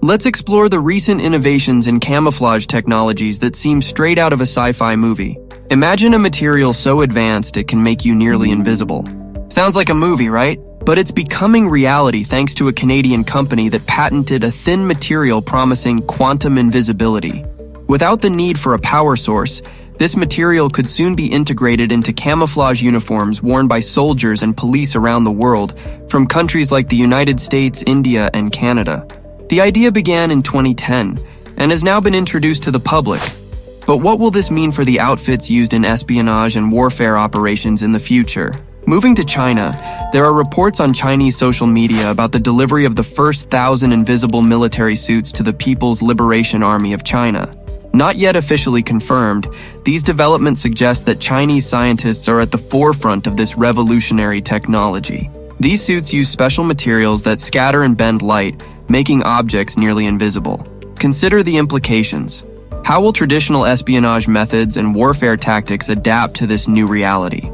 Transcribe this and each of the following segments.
Let's explore the recent innovations in camouflage technologies that seem straight out of a sci-fi movie. Imagine a material so advanced it can make you nearly invisible. Sounds like a movie, right? But it's becoming reality thanks to a Canadian company that patented a thin material promising quantum invisibility. Without the need for a power source, this material could soon be integrated into camouflage uniforms worn by soldiers and police around the world from countries like the United States, India, and Canada. The idea began in 2010 and has now been introduced to the public. But what will this mean for the outfits used in espionage and warfare operations in the future? Moving to China, there are reports on Chinese social media about the delivery of the first 1,000 invisible military suits to the People's Liberation Army of China. Not yet officially confirmed, these developments suggest that Chinese scientists are at the forefront of this revolutionary technology. These suits use special materials that scatter and bend light, making objects nearly invisible. Consider the implications. How will traditional espionage methods and warfare tactics adapt to this new reality?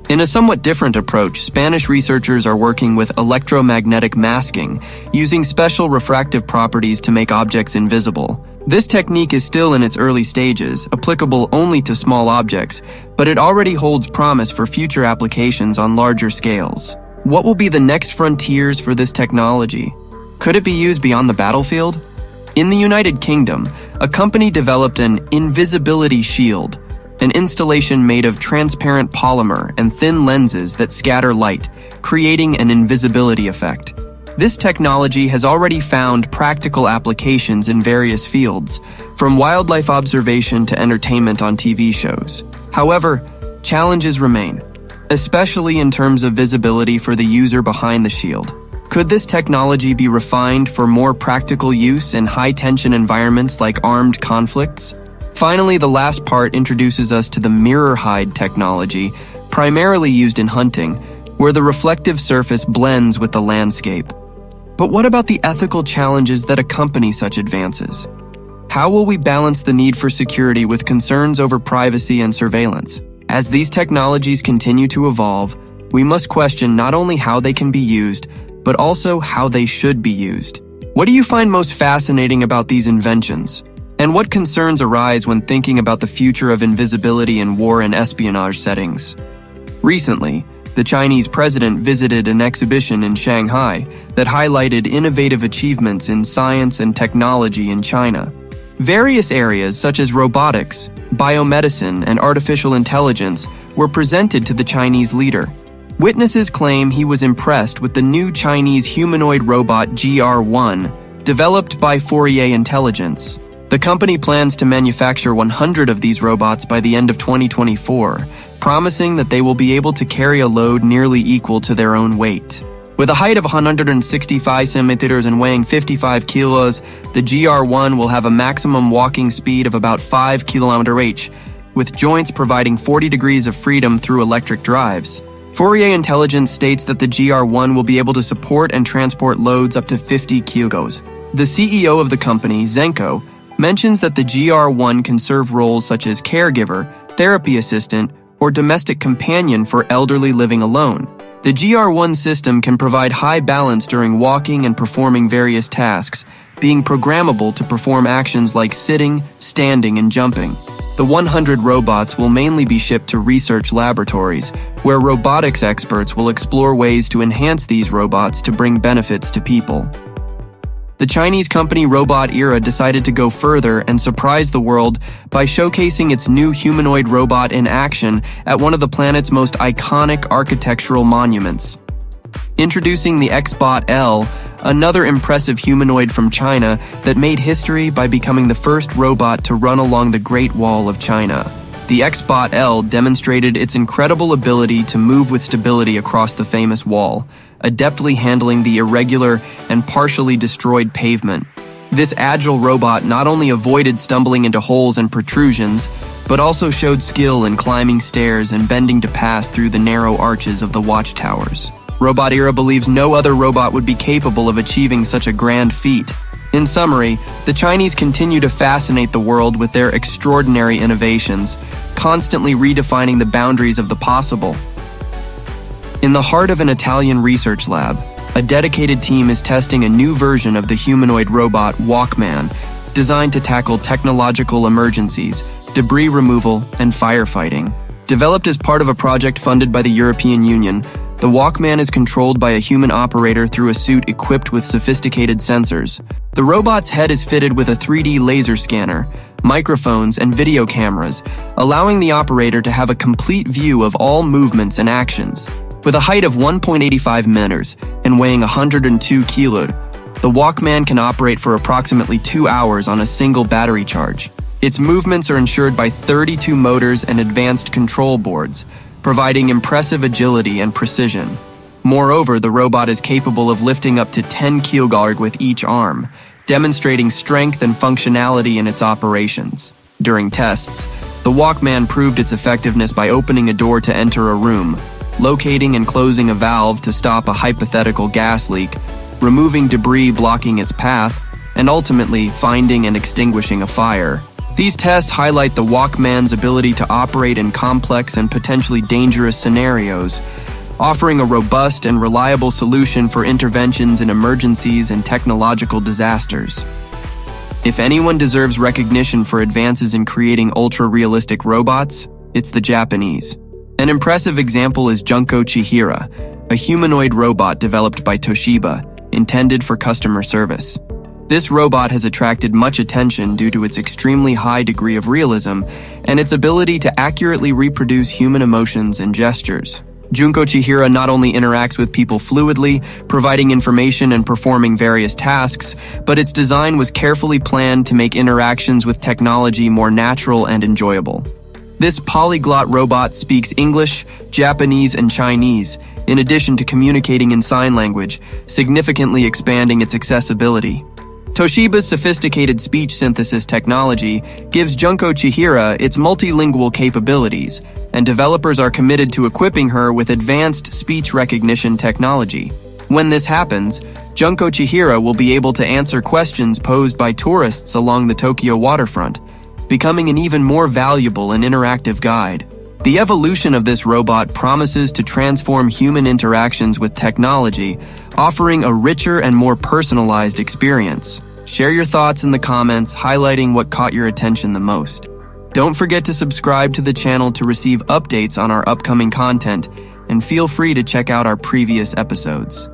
In a somewhat different approach, Spanish researchers are working with electromagnetic masking, using special refractive properties to make objects invisible. This technique is still in its early stages, applicable only to small objects, but it already holds promise for future applications on larger scales. What will be the next frontiers for this technology? Could it be used beyond the battlefield? In the United Kingdom, a company developed an invisibility shield, an installation made of transparent polymer and thin lenses that scatter light, creating an invisibility effect. This technology has already found practical applications in various fields, from wildlife observation to entertainment on TV shows. However, challenges remain, especially in terms of visibility for the user behind the shield. Could this technology be refined for more practical use in high-tension environments like armed conflicts? Finally, the last part introduces us to the mirror hide technology, primarily used in hunting, where the reflective surface blends with the landscape. But what about the ethical challenges that accompany such advances? How will we balance the need for security with concerns over privacy and surveillance? As these technologies continue to evolve, we must question not only how they can be used, but also how they should be used. What do you find most fascinating about these inventions? And what concerns arise when thinking about the future of invisibility in war and espionage settings? Recently, the Chinese president visited an exhibition in Shanghai that highlighted innovative achievements in science and technology in China. Various areas such as robotics, biomedicine, and artificial intelligence were presented to the Chinese leader. Witnesses claim he was impressed with the new Chinese humanoid robot GR1, developed by Fourier Intelligence. The company plans to manufacture 100 of these robots by the end of 2024, promising that they will be able to carry a load nearly equal to their own weight. With a height of 165 centimeters and weighing 55 kilos, the GR1 will have a maximum walking speed of about 5 km/h, with joints providing 40 degrees of freedom through electric drives. Fourier Intelligence states that the GR1 will be able to support and transport loads up to 50 kilos. The CEO of the company, Zenko, mentions that the GR1 can serve roles such as caregiver, therapy assistant, or domestic companion for elderly living alone. The GR1 system can provide high balance during walking and performing various tasks, being programmable to perform actions like sitting, standing, and jumping. The 100 robots will mainly be shipped to research laboratories, where robotics experts will explore ways to enhance these robots to bring benefits to people. The Chinese company Robot Era decided to go further and surprise the world by showcasing its new humanoid robot in action at one of the planet's most iconic architectural monuments. Introducing the XBot-L, another impressive humanoid from China that made history by becoming the first robot to run along the Great Wall of China. The XBot-L demonstrated its incredible ability to move with stability across the famous wall, adeptly handling the irregular and partially destroyed pavement. This agile robot not only avoided stumbling into holes and protrusions, but also showed skill in climbing stairs and bending to pass through the narrow arches of the watchtowers. Robot Era believes no other robot would be capable of achieving such a grand feat. In summary, the Chinese continue to fascinate the world with their extraordinary innovations, constantly redefining the boundaries of the possible. In the heart of an Italian research lab, a dedicated team is testing a new version of the humanoid robot Walkman, designed to tackle technological emergencies, debris removal, and firefighting. Developed as part of a project funded by the European Union, the Walkman is controlled by a human operator through a suit equipped with sophisticated sensors. The robot's head is fitted with a 3D laser scanner, microphones, and video cameras, allowing the operator to have a complete view of all movements and actions. With a height of 1.85 meters and weighing 102 kilos, the Walkman can operate for approximately 2 hours on a single battery charge. Its movements are ensured by 32 motors and advanced control boards, providing impressive agility and precision. Moreover, the robot is capable of lifting up to 10 kg with each arm, demonstrating strength and functionality in its operations. During tests, the Walkman proved its effectiveness by opening a door to enter a room, locating and closing a valve to stop a hypothetical gas leak, removing debris blocking its path, and ultimately finding and extinguishing a fire. These tests highlight the Walkman's ability to operate in complex and potentially dangerous scenarios, offering a robust and reliable solution for interventions in emergencies and technological disasters. If anyone deserves recognition for advances in creating ultra-realistic robots, it's the Japanese. An impressive example is Junko Chihira, a humanoid robot developed by Toshiba, intended for customer service. This robot has attracted much attention due to its extremely high degree of realism and its ability to accurately reproduce human emotions and gestures. Junko Chihira not only interacts with people fluidly, providing information and performing various tasks, but its design was carefully planned to make interactions with technology more natural and enjoyable. This polyglot robot speaks English, Japanese, and Chinese, in addition to communicating in sign language, significantly expanding its accessibility. Toshiba's sophisticated speech synthesis technology gives Junko Chihira its multilingual capabilities, and developers are committed to equipping her with advanced speech recognition technology. When this happens, Junko Chihira will be able to answer questions posed by tourists along the Tokyo waterfront, becoming an even more valuable and interactive guide. The evolution of this robot promises to transform human interactions with technology, offering a richer and more personalized experience. Share your thoughts in the comments, highlighting what caught your attention the most. Don't forget to subscribe to the channel to receive updates on our upcoming content, and feel free to check out our previous episodes.